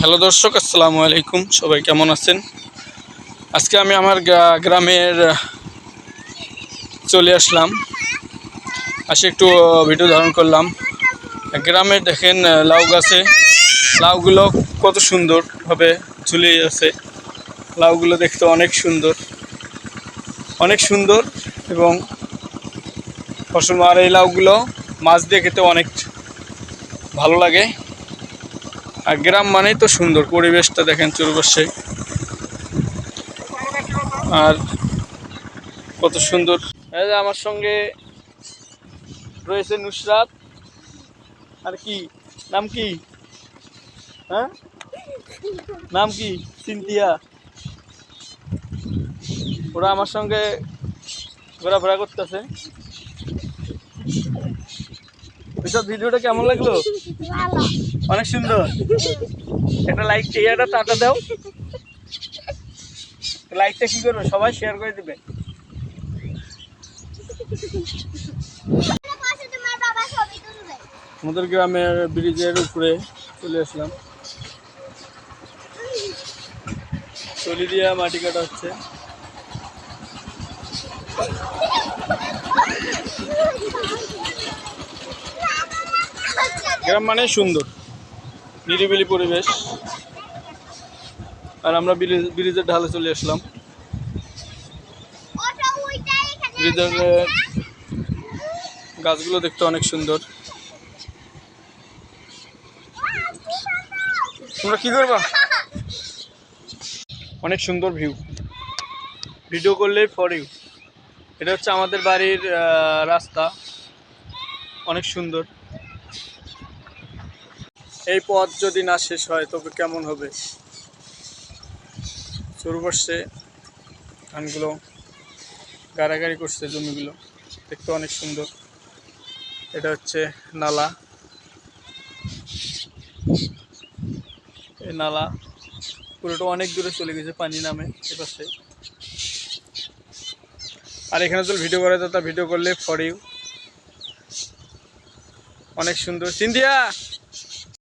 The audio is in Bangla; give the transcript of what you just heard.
হ্যালো দর্শক, আসসালামু আলাইকুম। সবাই কেমন আছেন? আজকে আমি আমার গ্রামের চলে আসলাম, আসে একটু ভিডিও ধারণ করলাম। গ্রামে দেখেন লাউ গাছে লাউগুলো কত সুন্দরভাবে ঝুলিয়ে আছে। লাউগুলো দেখতে অনেক সুন্দর এবং ফসল। আর এই লাউগুলো মাছ দিয়ে খেতে অনেক ভালো লাগে। আর গ্রাম মানেই তো সুন্দর, পরিবেশটা দেখেন চতুর্পাশে আর কত সুন্দর। এই যে আমার সঙ্গে রয়েছে নুসরাত, আর কি নাম কি? হ্যাঁ, নাম কি? সিনথিয়া। ওরা আমার সঙ্গে ঘোরাফেরা করতেছে। এসব ভিডিওটা কেমন লাগলো? অনেক সুন্দর। একটা লাইক একটা টাটা দাও। লাইকটা কি করবে? সবাই শেয়ার করে দিবে। আমাদের গ্রামের ব্রিজের উপরে চলে আসলাম। চলি দিয়া মাটি কাটা হচ্ছে। গ্রাম মানে সুন্দর, নিরিবিলি পরিবেশ। আর আমরা ব্রিজের ঢালে চলে আসলাম। ব্রিজের গাছগুলো দেখতে অনেক সুন্দর। তোমরা কি করবা? অনেক সুন্দর ভিডিও করলে ফর ইউ। এটা হচ্ছে আমাদের বাড়ির রাস্তা, অনেক সুন্দর। এই পথ যদি না শেষ হয় তবে কেমন হবে? চতুর্পাশে ধানগুলো গাড়াগাড়ি করছে, জমিগুলো দেখতে অনেক সুন্দর। এটা হচ্ছে নালা। এই নালা পুরোটা অনেক দূরে চলে গেছে, পানি নামে এপাশে। আর এখানে যদি ভিডিও করে তো তা ভিডিও করলে ফর ইউ। অনেক সুন্দর। সিন্ধিয়া।